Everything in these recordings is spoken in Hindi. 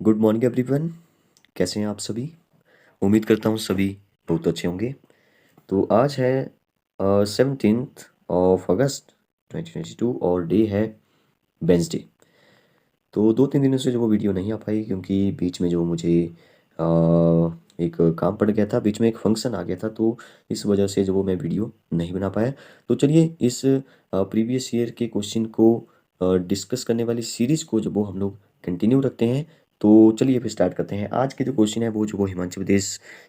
Good morning everyone. कैसे हैं आप सभी? उम्मीद करता हूँ सभी बहुत अच्छे होंगे। तो आज है 17th ऑफ अगस्त 2022 और डे है वेंसडे। तो 2-3 दिनों से जो वो वीडियो नहीं आ पाई क्योंकि बीच में जो मुझे अ, एक काम पड़ गया था, बीच में एक फंक्शन आ गया था, तो इस वजह से जो वो मैं वीडियो नहीं बना पाया। तो चलिए इस प्रीवियस ईयर के क्वेश्चन को डिस्कस करने वाली सीरीज़ को जो वो हम लोग कंटिन्यू रखते हैं। तो चलिए फिर स्टार्ट करते हैं। आज के जो क्वेश्चन है वो हिमाचल प्रदेश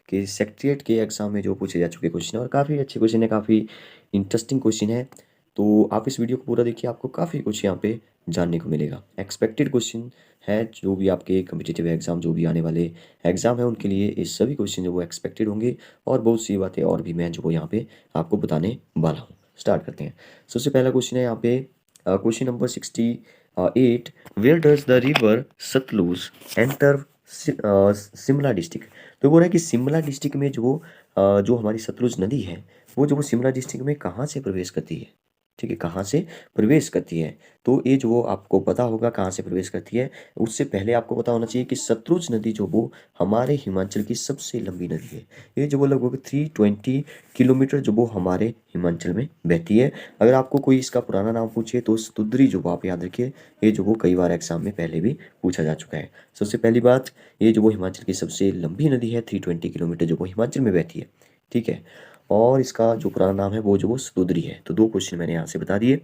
के सेक्रेटरीट के एग्ज़ाम में जो पूछे जा चुके क्वेश्चन है और काफ़ी अच्छे क्वेश्चन है, काफ़ी इंटरेस्टिंग क्वेश्चन है। तो आप इस वीडियो को पूरा देखिए, आपको काफ़ी कुछ यहाँ पे जानने को मिलेगा। एक्सपेक्टेड क्वेश्चन है, जो भी आपके कम्पिटिटिव एग्ज़ाम, जो भी आने वाले एग्ज़ाम है उनके लिए ये सभी क्वेश्चन जो वो एक्सपेक्टेड होंगे और बहुत सी बातें और भी मैं जो वो यहाँ पे आपको बताने वाला हूँ। स्टार्ट करते हैं। सबसे पहला क्वेश्चन है यहाँ पे question number 68। Where does the river Sutlej enter Shimla district. तो बोल रहा है कि शिमला डिस्ट्रिक्ट में जो हमारी सतलुज नदी है वो शिमला डिस्ट्रिक्ट में कहाँ से प्रवेश करती है। ठीक है, कहाँ से प्रवेश करती है। तो ये जो वो आपको पता होगा कहाँ से प्रवेश करती है। उससे पहले आपको पता होना चाहिए कि सतलुज नदी जो वो हमारे हिमाचल की सबसे लंबी नदी है। ये जो वो लगभग 320 किलोमीटर जो वो हमारे हिमाचल में बहती है। अगर आपको कोई इसका पुराना नाम पूछे तो सतुद्री जो वो आप याद रखिए, ये जो वो कई बार एग्जाम में पहले भी पूछा जा चुका है। सबसे पहली बात, ये जो वो हिमाचल की सबसे लंबी नदी है, 320 किलोमीटर जो वो हिमाचल में बहती है। ठीक है, और इसका जो पुराना नाम है वो जो वो सतुद्री है। तो दो क्वेश्चन मैंने यहाँ से बता दिए।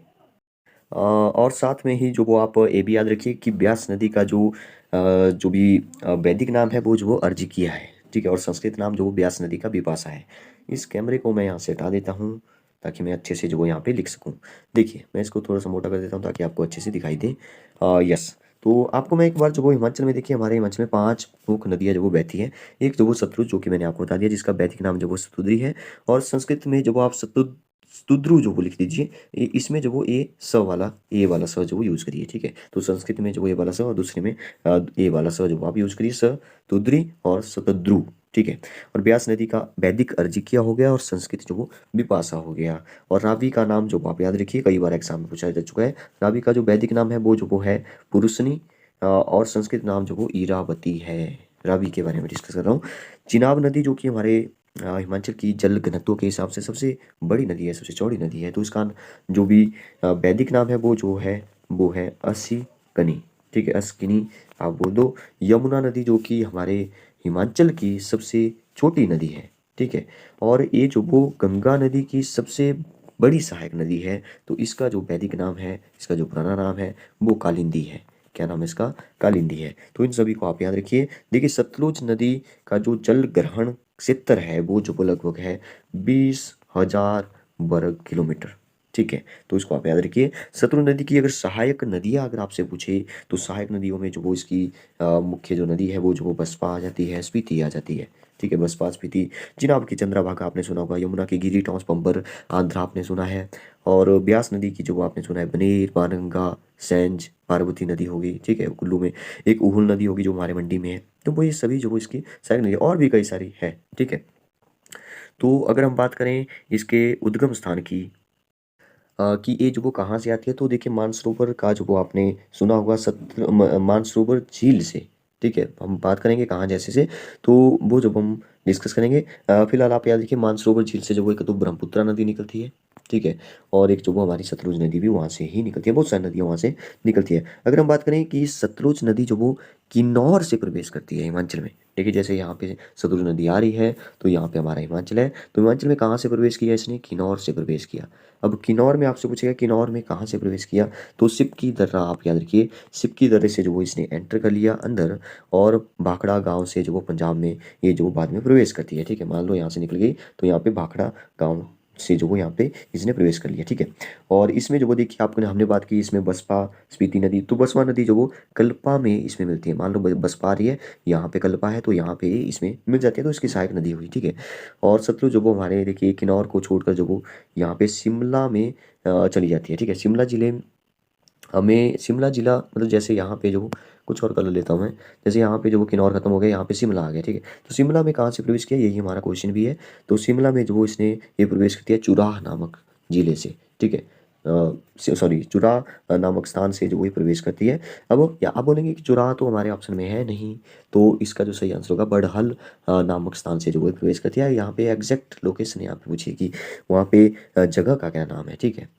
और साथ में ही जो वो आप ये भी याद रखिए कि ब्यास नदी का जो भी वैदिक नाम है वो जो वो अर्जिकिया है। ठीक है, और संस्कृत नाम जो वो ब्यास नदी का बिपाशा है। इस कैमरे को मैं यहाँ से हटा देता हूँ ताकि मैं अच्छे से जो वो यहाँ पे लिख सकूँ। देखिए मैं इसको थोड़ा सा मोटा कर देता हूँ ताकि आपको अच्छे से दिखाई दे। यस, तो आपको मैं एक बार जो वो हिमाचल में, देखिए हमारे हिमाचल में 5 प्रमुख नदियाँ जो वो बहती हैं। एक जो वो सतलुज, जो कि मैंने आपको बता दिया, जिसका वैदिक नाम जो वो सतुद्री है। और संस्कृत में जो वो आप सतुद्रु जो वो लिख दीजिए। इसमें जो वो ए वाला स जो वो यूज़ करिए। ठीक है, तो संस्कृत में जो वो ए वाला स और दूसरे में ए वाला स जो वो आप यूज़ करिए, सतुद्री और सतद्रु। ठीक है, और ब्यास नदी का वैदिक अर्जिकिया हो गया और संस्कृत जो वो विपाशा हो गया। और रावी का नाम जो आप याद रखिए, कई बार एग्जाम में पूछा जा चुका है। रावी का जो वैदिक नाम है वो जो वो है पुरुषनी, और संस्कृत नाम जो वो ईरावती है। रावी के बारे में डिस्कस कर रहा हूँ। चिनाब नदी जो कि हमारे हिमाचल की जल घनत्व के हिसाब से सबसे बड़ी नदी है, सबसे चौड़ी नदी है। तो इसका जो भी वैदिक नाम है वो है असिकनी। ठीक है, अस्किनी आप बोल दो। यमुना नदी जो कि हमारे हिमाचल की सबसे छोटी नदी है। ठीक है, और ये जो वो गंगा नदी की सबसे बड़ी सहायक नदी है। तो इसका जो वैदिक नाम है, इसका जो पुराना नाम है वो कालिंदी है। क्या नाम है इसका? कालिंदी है। तो इन सभी को आप याद रखिए। देखिए सतलुज नदी का जो जल ग्रहण क्षेत्र है वो जो लगभग है 20,000 वर्ग किलोमीटर। ठीक है, तो इसको आप याद रखिए। सतलुज नदी की अगर सहायक नदियाँ अगर आपसे पूछे तो सहायक नदियों में जो वो इसकी मुख्य जो नदी है वो जो वो बसपा आ जाती है, स्पीति आ जाती है। ठीक है, बसपा स्पीति। चिनाब की चंद्रभागा आपने सुना होगा, यमुना की गिरी, टॉस पंबर, आंध्रा आपने सुना है। और ब्यास नदी की जो वो आपने सुना है बनेर, बाणगंगा, सेंज, पार्वती नदी होगी। ठीक है, कुल्लू में एक उहुल नदी होगी जो हमारे मंडी में है। तो वो ये सभी जो वो इसकी सहायक नदी, और भी कई सारी है। ठीक है, तो अगर हम बात करें इसके उद्गम स्थान की, कि ये जो वो कहाँ से आती है, तो देखिए मानसरोवर का जो वो आपने सुना होगा मानसरोवर झील से। ठीक है, हम बात करेंगे कहाँ जैसे से, तो वो जब हम डिस्कस करेंगे। फिलहाल आप याद रखिए मानसरोवर झील से जो वो एक तो ब्रह्मपुत्र नदी निकलती है। ठीक है, और एक जो वो हमारी सतलुज नदी भी वहाँ से ही निकलती है। बहुत सारी नदियाँ वहाँ से निकलती है। अगर हम बात करें कि सतलुज नदी जो वो किन्नौर से प्रवेश करती है हिमाचल में। देखिए जैसे यहाँ पे सतलुज नदी आ रही है तो यहाँ पे हमारा हिमाचल है। तो हिमाचल में कहाँ से प्रवेश किया इसने? किन्नौर से प्रवेश किया। अब किन्नौर में आपसे पूछेगा किन्नौर में कहाँ से प्रवेश किया, तो सिपकी दर्रा आप याद रखिए। सिपकी दर्रे से जो वो इसने एंटर कर लिया अंदर, और भाखड़ा गांव से जो वो पंजाब में ये जो बाद में प्रवेश करती है। ठीक है, मान लो यहाँ से निकल गई तो यहाँ पे भाखड़ा गांव से जो वो यहाँ पे इसने प्रवेश कर लिया। ठीक है, और इसमें जो वो देखिए आपने हमने बात की इसमें बसपा स्पीति नदी, तो बसपा नदी जो वो कल्पा में इसमें मिलती है। मान लो बसपा आ रही है, यहाँ पे कल्पा है, तो यहाँ पे इसमें मिल जाती है, तो इसकी सहायक नदी हुई। ठीक है, और सतलुज जो वो हमारे देखिए किन्नौर को छोड़कर जो वो यहाँ पे शिमला में चली जाती है। ठीक है, शिमला जिले हमें शिमला जिला मतलब जैसे यहाँ पे जो कुछ और कलर लेता हूँ मैं। जैसे यहाँ पे जो वो किन्नौर खत्म हो गया, यहाँ पे शिमला आ गया। ठीक है, तो शिमला में कहाँ से प्रवेश किया, यही हमारा क्वेश्चन भी है। तो शिमला में जो वो इसने ये प्रवेश कर दिया चुराह नामक जिले से। ठीक है, सॉरी चुरा नामक स्थान से जो वो प्रवेश करती है। अब या आप बोलेंगे कि चुरा तो हमारे ऑप्शन में है नहीं, तो इसका जो सही आंसर होगा बड़हल नामक स्थान से जो वो प्रवेश करती है। यहाँ पे एग्जैक्ट लोकेशन यहाँ पे पूछिए कि वहाँ पे जगह का क्या नाम है, ठीक है।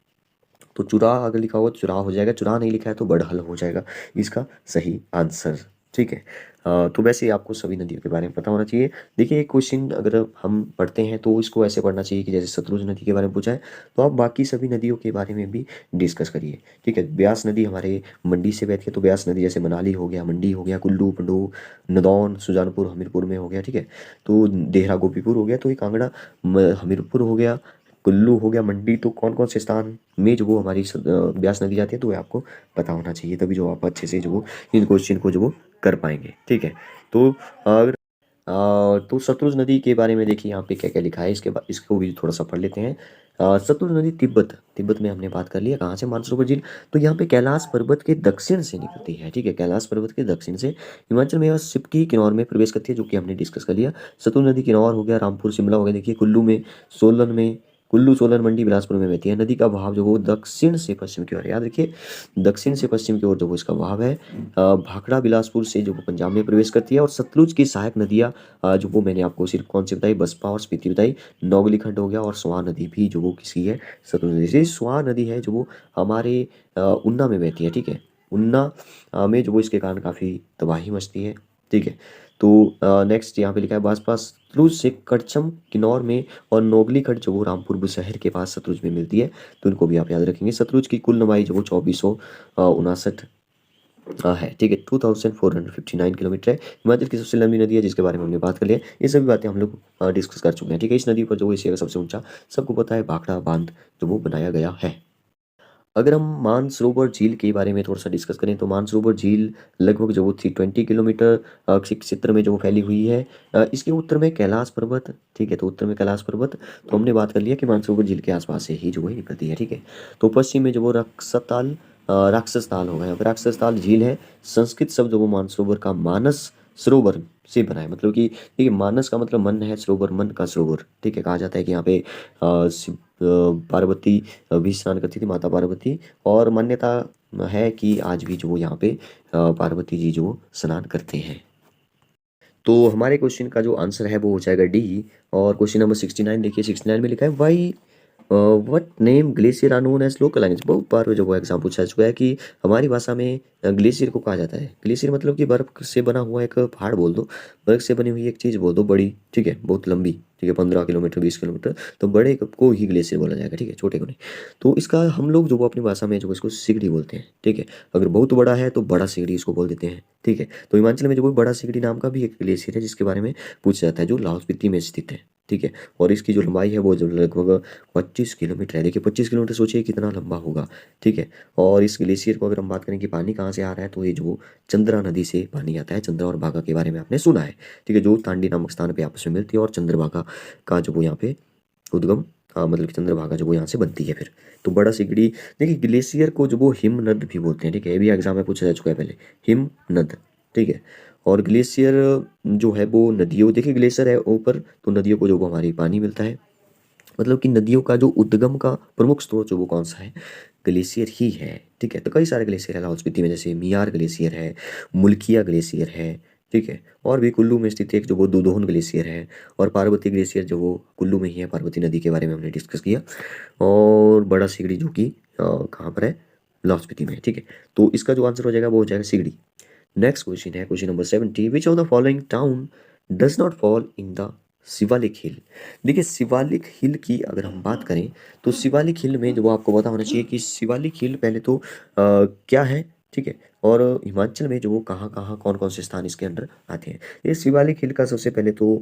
तो चुरा अगर लिखा हुआ तो चुरा हो जाएगा, चुरा नहीं लिखा है तो बड़हल हो जाएगा इसका सही आंसर, ठीक है। तो वैसे आपको सभी नदियों के बारे में पता होना चाहिए। देखिए एक क्वेश्चन अगर हम पढ़ते हैं तो इसको ऐसे पढ़ना चाहिए कि जैसे सतलुज नदी के बारे में पूछा है तो आप बाकी सभी नदियों के बारे में भी डिस्कस करिए, ठीक है। ब्यास नदी हमारे मंडी से बहती है, तो ब्यास नदी जैसे मनाली हो गया, मंडी हो गया, कुल्लू, पंडोह, नदौन, सुजानपुर, हमीरपुर में हो गया, ठीक है। तो देहरा गोपीपुर हो गया, तो ये कांगड़ा हमीरपुर हो गया, कुल्लू हो गया, मंडी। तो कौन कौन से स्थान में जो वो हमारी ब्यास नदी जाती है तो वो आपको पता होना चाहिए, तभी जो आप अच्छे से जो वो इन क्वेश्चन को जो वो कर पाएंगे, ठीक है। तो अगर तो सतलुज नदी के बारे में देखिए यहाँ पे क्या क्या लिखा है, इसके बाद इसको भी थोड़ा सा पढ़ लेते हैं। सतलुज नदी तिब्बत तिब्बत में हमने बात कर लिया, कहाँ से, मानसरोवर झील। तो यहाँ पे कैलाश पर्वत के दक्षिण से निकलती है, ठीक है। कैलाश पर्वत के दक्षिण से हिमाचल में और सिपकी किन्नौर में प्रवेश करती है, जो कि हमने डिस्कस कर लिया। सतलुज नदी किन्नौर हो गया, रामपुर, शिमला हो गया, देखिए कुल्लू में, सोलन में, कुल्लू, सोलन, मंडी, बिलासपुर में बहती है। नदी का बहाव जो वो दक्षिण से पश्चिम की ओर है, याद रखिए दक्षिण से पश्चिम की ओर जो वो इसका बहाव है। भाखड़ा बिलासपुर से जो वो पंजाब में प्रवेश करती है। और सतलुज की सहायक नदियाँ जो वो मैंने आपको सिर्फ कौन सी बताई, बसपा और स्पीति बताई। नौगली खंड हो गया, और स्वां नदी भी जो वो किसी है सतलुज नदी से। स्वां नदी है जो वो हमारे ऊना में बहती है, ठीक है। ऊना में जो वो इसके कारण काफ़ी तबाही मचती है, ठीक है। तो नेक्स्ट यहाँ पे लिखा है बासपा सतलुज से कड़छम किन्नौर में, और नोगली खड्ड जो वो रामपुर बुशहर के पास सतलुज में मिलती है, तो इनको भी आप याद रखेंगे। सतलुज की कुल लंबाई जो वो 2459 है, ठीक है। 2459 किलोमीटर है। हिमाचल की सबसे लंबी नदी है जिसके बारे में हमने बात कर लिया। ये सभी बातें हम लोग डिस्कस कर चुके हैं, ठीक है। इस नदी पर जो एशिया का सबसे ऊंचा, सबको पता है, भाखड़ा बांध जो वो बनाया गया है। अगर हम मानसरोवर झील के बारे में थोड़ा सा डिस्कस करें तो मानसरोवर झील लगभग जो वो 320 किलोमीटर क्षेत्र में जो वो फैली हुई है। इसके उत्तर में कैलाश पर्वत, ठीक है। तो उत्तर में कैलाश पर्वत, तो हमने बात कर लिया कि मानसरोवर झील के आसपास से ही जो है निकलती है, ठीक है। तो पश्चिम में जो वो राक्षस ताल होगा, यहाँ पर राक्षस ताल झील है। संस्कृत शब्द जो वो मानसरोवर का मानस सरोवर से बना है, मतलब कि देखिए मानस का मतलब मन है, सरोवर मन का सरोवर, ठीक है। कहा जाता है कि यहाँ पे पार्वती भी स्नान करती थी, माता पार्वती। और मान्यता है कि आज भी जो वो यहाँ पे पार्वती जी जो स्नान करते हैं। तो हमारे क्वेश्चन का जो आंसर है वो हो जाएगा डी। और क्वेश्चन नंबर 69 देखिए, 69 में लिखा है why what name glacier are known as local language. बहुत बार जो वो एग्जाम पूछा चुका है कि हमारी भाषा में ग्लेशियर को कहा जाता है। ग्लेशियर मतलब कि बर्फ से बना हुआ एक पहाड़ बोल दो, बर्फ से बनी हुई एक चीज़ बोल दो बड़ी, ठीक है, बहुत लंबी, ठीक है, 15 किलोमीटर 20 किलोमीटर, तो बड़े को ही ग्लेशियर बोला जाएगा, ठीक है, छोटे को नहीं। तो इसका हम लोग जो वो अपनी भाषा में जो इसको सिगड़ी बोलते हैं, ठीक है। अगर बहुत बड़ा है तो बड़ा सिगड़ी इसको बोल देते हैं, ठीक है। तो हिमाचल में जो वो बड़ा सिगड़ी नाम का भी एक ग्लेशियर है जिसके बारे में पूछा जाता है, जो लाहौल स्पीति में स्थित है, ठीक है। और इसकी जो लंबाई है वो जो लगभग 25 किलोमीटर है। देखिए 25 किलोमीटर सोचिए कितना लंबा होगा, ठीक है। और इस ग्लेशियर को अगर हम बात करें कि पानी कहाँ से आ रहा है, तो ये जो चंद्रा नदी से पानी आता है। चंद्रा और भागा के बारे में आपने सुना है, ठीक है, जो तांडी नामक स्थान पे आपस में मिलती है। और चंद्रभागा का जो वो यहाँ पे उद्गम, मतलब कि चंद्रभागा जो वो यहाँ से बनती है फिर। तो बड़ा सिगड़ी, देखिए ग्लेशियर को जो वो हिमनद भी बोलते हैं, ठीक है। ये भी एग्जाम में पूछा जा चुका है पहले, हिमनद, ठीक है। और ग्लेशियर जो है वो नदियों, देखिए ग्लेशियर है ऊपर तो नदियों को जो वो हमारी पानी मिलता है, मतलब कि नदियों का जो उद्गम का प्रमुख स्रोत जो वो कौन सा है, ग्लेशियर ही है, ठीक है। तो कई सारे ग्लेशियर है लाहौल स्पीति में, जैसे मियार ग्लेशियर है, मुल्किया ग्लेशियर है, ठीक है। और भी कुल्लू में स्थित एक जो वो दुधोन ग्लेशियर है। और पार्वती ग्लेशियर जो वो कुल्लू में ही है, पार्वती नदी के बारे में हमने डिस्कस किया। और बड़ा सिगड़ी जो कि कहाँ पर है, लाहौल स्पीति में, ठीक है। तो इसका जो आंसर हो जाएगा वो हो जाएगा सिगड़ी। नेक्स्ट क्वेश्चन है question number 70, which of the following town does not fall in the Shivalik hill. देखिए शिवालिक हिल की अगर हम बात करें तो शिवालिक हिल में जो वो आपको पता होना चाहिए कि शिवालिक हिल पहले तो क्या है, ठीक है। और हिमाचल में जो वो कहाँ कहाँ कौन कौन से स्थान इसके अंडर आते हैं। ये शिवालिक हिल का सबसे पहले तो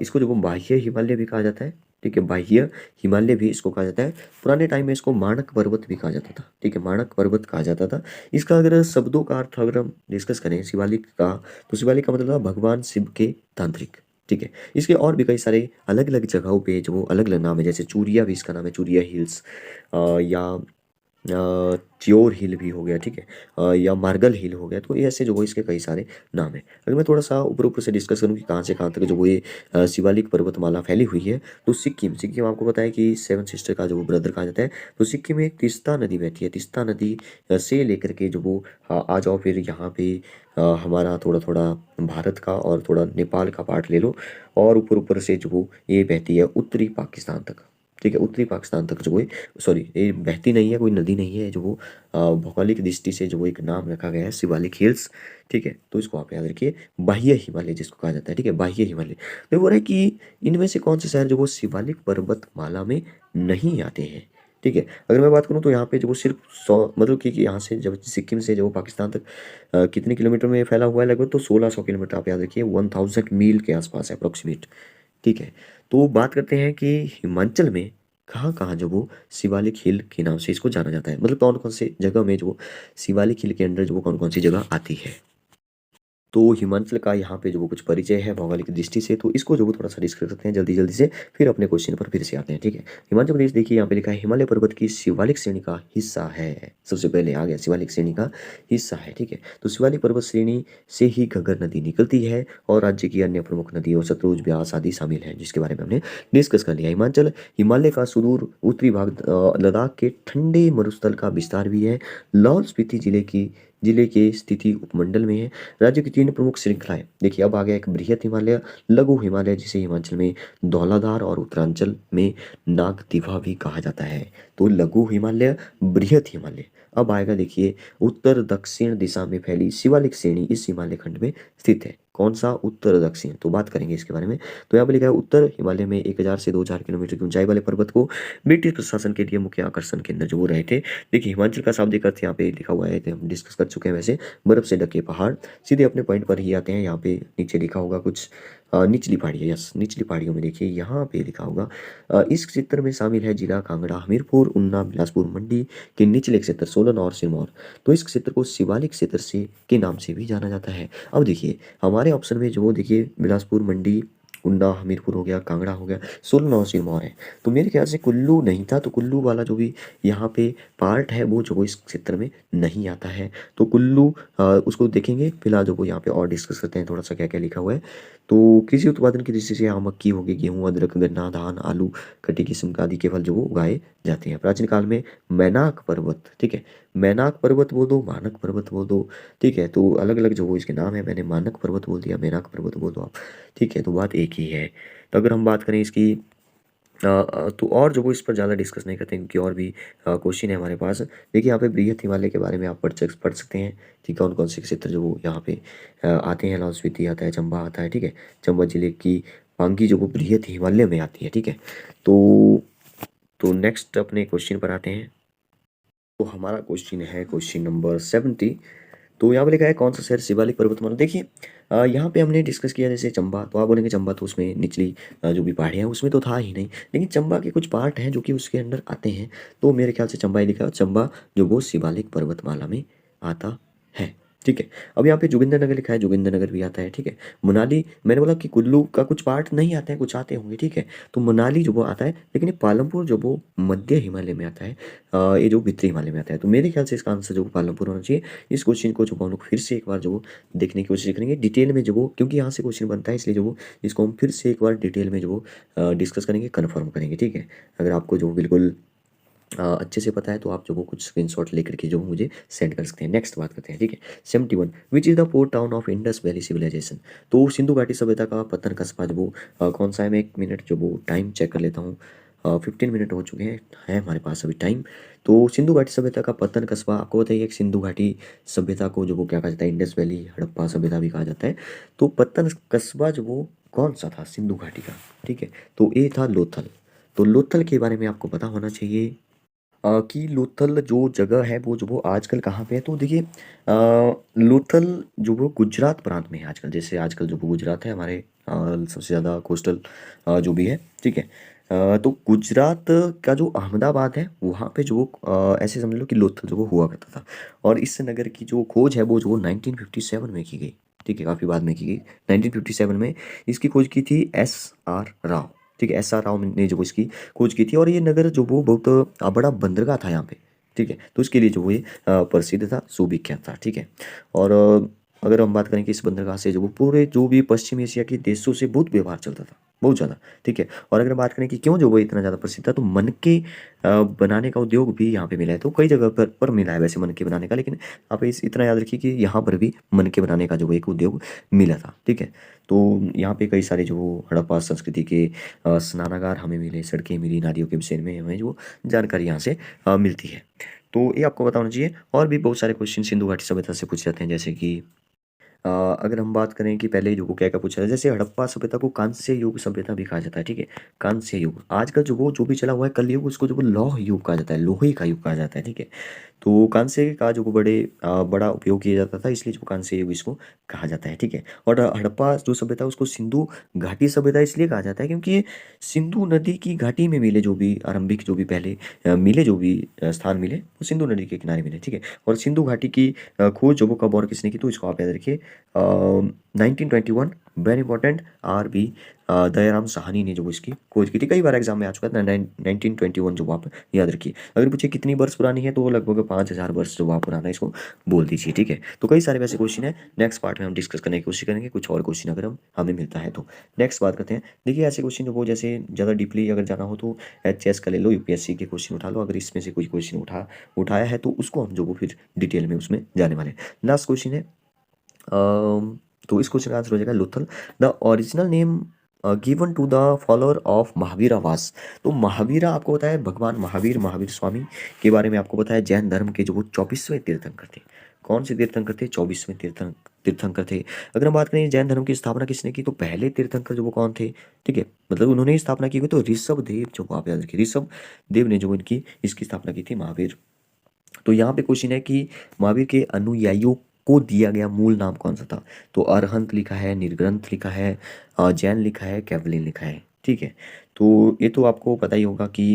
इसको जो वो बाह्य हिमालय भी कहा जाता है, ठीक है। बाह्य हिमालय भी इसको कहा जाता है। पुराने टाइम में इसको माणक पर्वत भी कहा जाता था, ठीक है, माणक पर्वत कहा जाता था। इसका अगर शब्दों का अर्थ अगर हम डिस्कस करें शिवालिक का, तो शिवालिक का मतलब था भगवान शिव के तांत्रिक, ठीक है। इसके और भी कई सारे अलग अलग जगहों पे जो अलग अलग नाम है, जैसे चूरिया भी इसका नाम है, चूरिया हिल्स, या च्योर हिल भी हो गया, ठीक है, या मार्गल हिल हो गया। तो ये ऐसे जो वो इसके कई सारे नाम हैं। अगर मैं थोड़ा सा ऊपर ऊपर से डिस्कस करूँ कि कहाँ से कहाँ तक जो वो ये शिवालिक पर्वतमाला फैली हुई है, तो सिक्किम सिक्किम आपको पता है कि सेवन सिस्टर का जो वो ब्रदर कहा जाता है। तो सिक्किम में एक तीस्ता नदी बहती है। तीस्ता नदी से लेकर के जो वो आ जाओ फिर यहाँ पे हमारा थोड़ा थोड़ा भारत का और थोड़ा नेपाल का पार्ट ले लो, और ऊपर ऊपर से जो वो ये बहती है उत्तरी पाकिस्तान तक, ठीक है, उत्तरी पाकिस्तान तक जो वो, सॉरी ये बहती नहीं है, कोई नदी नहीं है, जो वो भौगोलिक दृष्टि से जो वो एक नाम रखा गया है शिवालिक हिल्स, ठीक है। तो इसको आप याद रखिए, बाह्य हिमालय जिसको कहा जाता है, ठीक है, बाह्य हिमालय। तो ये बोल रहा है कि इनमें से कौन से शहर जो वो शिवालिक पर्वतमाला में नहीं आते हैं, ठीक है। अगर मैं बात करूँ तो यहाँ पे जो वो सिर्फ 100, मतलब कि यहाँ से जब सिक्किम से जो वो पाकिस्तान तक कितने किलोमीटर में फैला हुआ है, लगभग तो 1600 किलोमीटर, आप याद रखिए 1000 मील के आसपास है अप्रोक्सीमेट, ठीक है। तो बात करते हैं कि हिमाचल में कहाँ कहाँ जो वो शिवालिक हिल के नाम से इसको जाना जाता है, मतलब कौन कौन से जगह में जो शिवालिक हिल के अंदर जो वो कौन कौन सी जगह आती है। तो हिमाचल का यहाँ पे जो वो कुछ परिचय है भौगोलिक दृष्टि से, तो इसको जो वो थोड़ा सा डिस्कस करते हैं जल्दी जल्दी से, फिर अपने क्वेश्चन पर फिर से आते हैं, ठीक है। हिमाचल प्रदेश देखिए यहाँ पे लिखा है हिमालय पर्वत की शिवालिक श्रेणी का हिस्सा है। सबसे पहले आ गया शिवालिक श्रेणी का हिस्सा है, ठीक है। तो शिवालिक पर्वत श्रेणी से ही घग्गर नदी निकलती है, और राज्य की अन्य प्रमुख नदियों सतलुज, ब्यास आदि शामिल है, जिसके बारे में हमने डिस्कस कर लिया। हिमाचल हिमालय का सुदूर उत्तरी भाग लद्दाख के ठंडे मरुस्थल का विस्तार भी है। लाहौल स्पीति जिले के स्थिति उपमंडल में है। राज्य की 3 प्रमुख श्रृंखलाएं देखिए, अब आ गया एक बृहत हिमालय, लघु हिमालय जिसे हिमाचल में धौलाधार और उत्तरांचल में नागदिवा भी कहा जाता है। तो लघु हिमालय, बृहत हिमालय। अब आएगा देखिए उत्तर दक्षिण दिशा में फैली शिवालिक श्रेणी इस हिमालय खंड में स्थित है। कौन सा? उत्तर दक्षिण। तो बात करेंगे इसके बारे में। तो यहाँ पे लिखा है उत्तर हिमालय में 1000 से 2000 किलोमीटर की ऊंचाई वाले पर्वत को ब्रिटिश प्रशासन के लिए मुख्य आकर्षण केंद्र जो वो रहे थे। देखिए हिमाचल का शाब्दिक अर्थ यहाँ पे लिखा हुआ है, हम डिस्कस कर चुके हैं वैसे, बर्फ से ढके पहाड़। सीधे अपने पॉइंट पर ही आते हैं। यहाँ पे नीचे लिखा होगा कुछ निचली पहाड़ियाँ, यस निचली पहाड़ियों में देखिए यहाँ पे लिखा होगा इस क्षेत्र में शामिल है जिला कांगड़ा, हमीरपुर, ऊना, बिलासपुर, मंडी के निचले क्षेत्र, सोलन और सिरमौर। तो इस क्षेत्र को शिवालिक क्षेत्र से के नाम से भी जाना जाता है। अब देखिए हमारे ऑप्शन में जो देखिए बिलासपुर, मंडी, ऊना, हमीरपुर हो गया, कांगड़ा हो गया, सोलन और सिरमौर है। तो मेरे ख्याल से कुल्लू नहीं था, तो कुल्लू वाला जो भी यहाँ पे पार्ट है वो जो वो इस क्षेत्र में नहीं आता है। तो कुल्लू उसको देखेंगे। फिलहाल जो वो यहाँ पे और डिस्कस करते हैं थोड़ा सा क्या क्या लिखा हुआ है। तो कृषि उत्पादन की दृष्टि से यहाँ मक्की होगी, गेहूँ, अदरक, गन्ना, धान, आलू, खट्टी किस्म का आदि के फल जो वो उगाए जाते हैं। प्राचीन काल में मैनाक पर्वत, ठीक है, मैनाक पर्वत बोल दो, मानक पर्वत बोल दो, ठीक है, तो अलग अलग जो वो इसके नाम है, मैंने मानक पर्वत बोल दिया, मैनाक पर्वत बोल दो आप, ठीक है, तो बात एक ही है। तो अगर हम बात करें इसकी तो और जो वो इस पर ज़्यादा डिस्कस नहीं करते हैं, क्योंकि और भी क्वेश्चन है हमारे पास। देखिए यहाँ पे बृहत हिमालय के बारे में आप पढ़ सकते हैं कि कौन कौन से क्षेत्र जो वो यहाँ पे आते हैं। लाहौल स्पीति आता है, चंबा आता है, ठीक है, चंबा जिले की पांगी जो वो बृहत हिमालय में आती है, ठीक है। तो नेक्स्ट अपने क्वेश्चन पर आते हैं। तो हमारा क्वेश्चन है क्वेश्चन नंबर 70। तो यहाँ पे लिखा है कौन सा शहर शिवालिक पर्वतमाला। देखिए यहाँ पे हमने डिस्कस किया जैसे चंबा, तो आप बोलेंगे चंबा तो उसमें निचली जो भी पहाड़ियाँ हैं उसमें तो था ही नहीं, लेकिन चंबा के कुछ पार्ट हैं जो कि उसके अंदर आते हैं। तो मेरे ख्याल से चंबा ही लिखा है, चंबा जो वो शिवालिक पर्वतमाला में आता है, ठीक है। अब यहाँ पे जोगिंदरनगर लिखा है, जोगिंदरनगर भी आता है, ठीक है। मनाली, मैंने बोला कि कुल्लू का कुछ पार्ट नहीं आते हैं, कुछ आते होंगे, ठीक है। तो मनाली जो वो आता है, लेकिन ये पालमपुर जो वो मध्य हिमालय में आता है, ये जो भीतरी हिमालय में आता है। तो मेरे ख्याल से इसका आंसर जो पालमपुर होना चाहिए। इस क्वेश्चन को जो हम लोग फिर से एक बार जो वो देखने की कोशिश करेंगे डिटेल में, जो वो क्योंकि यहाँ से क्वेश्चन बनता है, इसलिए जो वो इसको हम फिर से एक बार डिटेल में जो वो डिस्कस करेंगे, कन्फर्म करेंगे, ठीक है। अगर आपको जो बिल्कुल अच्छे से पता है तो आप जो वो कुछ स्क्रीनशॉट लेकर के जो मुझे सेंड कर सकते हैं। नेक्स्ट बात करते हैं, ठीक है। 71 which is the port town of Indus valley civilization. तो सिंधु घाटी सभ्यता का पतन कस्बा जो वो कौन सा है, मैं 1 मिनट जो वो टाइम चेक कर लेता हूँ। 15 मिनट हो चुके हैं, है हमारे पास अभी टाइम। तो सिंधु घाटी सभ्यता का पतन कस्बा आपको बताइए, एक सिंधु घाटी सभ्यता को जो वो क्या कहा जाता है, इंडस वैली हड़प्पा सभ्यता भी कहा जाता है। तो पतन कस्बा जो वो कौन सा था सिंधु घाटी का, ठीक है। तो ये था लोथल। तो लोथल के बारे में आपको पता होना चाहिए कि लोथल जो जगह है वो जो वो आजकल कहाँ पे है। तो देखिए लोथल जो वो गुजरात प्रांत में है आजकल, जैसे आजकल जो वो गुजरात है हमारे सबसे ज़्यादा कोस्टल जो भी है, ठीक है। तो गुजरात का जो अहमदाबाद है वहाँ पे जो ऐसे समझ लो कि लोथल जो वो हुआ करता था। और इस नगर की जो खोज है वो जो 1957 में की गई, ठीक है, काफ़ी बाद में की गई। 1957 में इसकी खोज की थी SR राव, ठीक है, SR राव ने जो इसकी खोज की थी। और ये नगर जो वो बहुत बड़ा बंदरगाह था यहाँ पे, ठीक है। तो इसके लिए जो ये प्रसिद्ध था, सुविख्यात था। ठीक है। और अगर हम बात करें कि इस बंदरगाह से जो वो पूरे जो भी पश्चिम एशिया के देशों से बहुत व्यवहार चलता था, बहुत ज़्यादा। ठीक है। और अगर बात करें कि क्यों जो वो इतना ज़्यादा प्रसिद्ध था, तो मनके बनाने का उद्योग भी यहाँ पे मिला है। तो कई जगह पर मिला है वैसे मनके बनाने का, लेकिन आप इस इतना याद रखिए कि यहाँ पर भी मनके बनाने का जो एक उद्योग मिला था। ठीक है। तो यहाँ पे कई सारे जो हड़प्पा संस्कृति के स्नानागार हमें मिले, सड़कें मिली, नदियों के विषय में हमें जो जानकारी यहाँ से मिलती है। तो ये आपको पता होना चाहिए। और भी बहुत सारे क्वेश्चन सिंधु घाटी सभ्यता से पूछे जाते हैं, जैसे कि अगर हम बात करें कि पहले जो वो क्या-क्या पूछा है, जैसे हड़प्पा सभ्यता को कांस्य युग सभ्यता भी कहा जाता है, ठीक है? कांस्य युग। आजकल जो भी चला हुआ है कलयुग, उसको जो वो लौह युग कहा जाता है, लोहे का युग कहा जाता है, ठीक है? तो कांस्य का जो वो बड़ा उपयोग किया जाता था, इसलिए जो कांस्य युग इसको कहा जाता है, ठीक है? और हड़प्पा जो सभ्यता है उसको सिंधु घाटी सभ्यता इसलिए कहा जाता है क्योंकि ये सिंधु नदी की घाटी में मिले जो भी आरंभिक जो भी पहले मिले जो भी स्थान मिले, वो सिंधु नदी के किनारे मिले, ठीक है? और सिंधु घाटी की खोज जो वो कब और किसने की, तो इसको आप याद रखिए 1921, very important. R B Dayaram Sahni ने जो इसकी खोज की थी, कई बार एग्जाम में आ चुका था। 1921 जो आप याद रखिए। अगर पूछे कितनी वर्ष पुरानी है, तो वो लगभग 5000 वर्ष जो आप पुराना है, इसको बोल दीजिए, ठीक है? तो कई सारे वैसे क्वेश्चन है, नेक्स्ट पार्ट में हम डिस्कस करने की कोशिश करेंगे कुछ और क्वेश्चन अगर हमें मिलता है तो। नेक्स्ट बात करते हैं। देखिए ऐसे क्वेश्चन जो वो जैसे ज़्यादा डीपली अगर जाना हो तो एचएस का ले लो, यूपीएससी के क्वेश्चन उठा लो। अगर इसमें से कोई क्वेश्चन उठाया है तो उसको हम जो वो फिर डिटेल में उसमें जाने वाले हैं। लास्ट क्वेश्चन है, तो इस क्वेश्चन का आंसर हो जाएगा Lothal. The original name given to the follower of Mahavira was. तो महावीरा आपको पता है भगवान महावीर, महावीर स्वामी के बारे में आपको पता है। जैन धर्म के जो वो 24वें तीर्थंकर थे। कौन से तीर्थंकर थे? 24वें तीर्थंकर थे। अगर हम बात करें जैन धर्म की स्थापना किसने की, तो पहले तीर्थंकर जो वो कौन थे? ठीक है, मतलब उन्होंने ही स्थापना की हुई, तो ऋषभ देव जो आप याद रखिए, ऋषभ देव ने जो इनकी इसकी स्थापना की थी, महावीर। तो यहाँ पे क्वेश्चन है कि महावीर के अनुयायियों को दिया गया मूल नाम कौन सा था? तो अरहंत लिखा है, निर्ग्रंथ लिखा है, जैन लिखा है, कैवलिन लिखा है, ठीक है? तो ये तो आपको पता ही होगा कि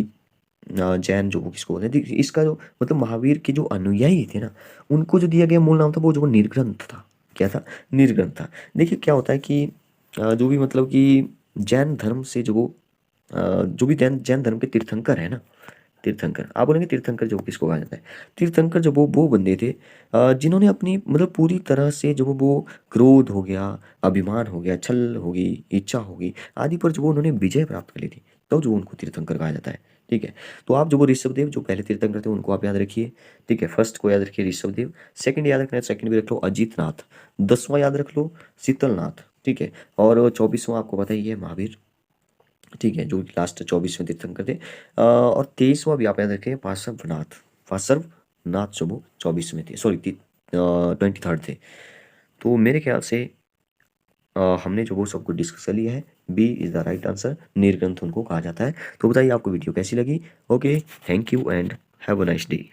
जैन जो वो किसको बोलते हैं। देखिए इसका जो मतलब महावीर के जो अनुयायी थे ना, उनको जो दिया गया मूल नाम था वो जो निर्ग्रंथ था। क्या था? निर्ग्रंथ था। देखिए क्या होता है कि जो भी मतलब कि जैन धर्म से जो भी जैन जैन धर्म के तीर्थंकर है ना, तीर्थंकर आप बोलेंगे तीर्थंकर जो किसको कहा जाता है? तीर्थंकर जो वो बंदे थे जिन्होंने अपनी मतलब पूरी तरह से जो वो क्रोध हो गया, अभिमान हो गया, छल होगी, इच्छा होगी आदि पर जो वो उन्होंने विजय प्राप्त कर ली थी, तो जो उनको तीर्थंकर कहा जाता है, ठीक है? तो आप जो वो ऋषभदेव जो पहले तीर्थंकर थे उनको आप याद रखिए, ठीक है? फर्स्ट को याद रखिए ऋषभदेव, सेकंड याद रखना है, सेकंड भी रख लो अजीतनाथ, 10वां याद रख लो शीतलनाथ, ठीक है? और 24वां आपको पता ही है महावीर, ठीक है, जो लास्ट 24वें तीर्थंकर थे। और 23वां भी आप याद रखें पार्श्वनाथ, पार्श्वनाथ जो वो 24वें थे, सॉरी 23rd थे। तो मेरे ख्याल से हमने जो वो सब कुछ डिस्कस कर लिया है। B is the right answer, Neelkanth उनको कहा जाता है। तो बताइए आपको वीडियो कैसी लगी? Okay, thank you and have a nice day.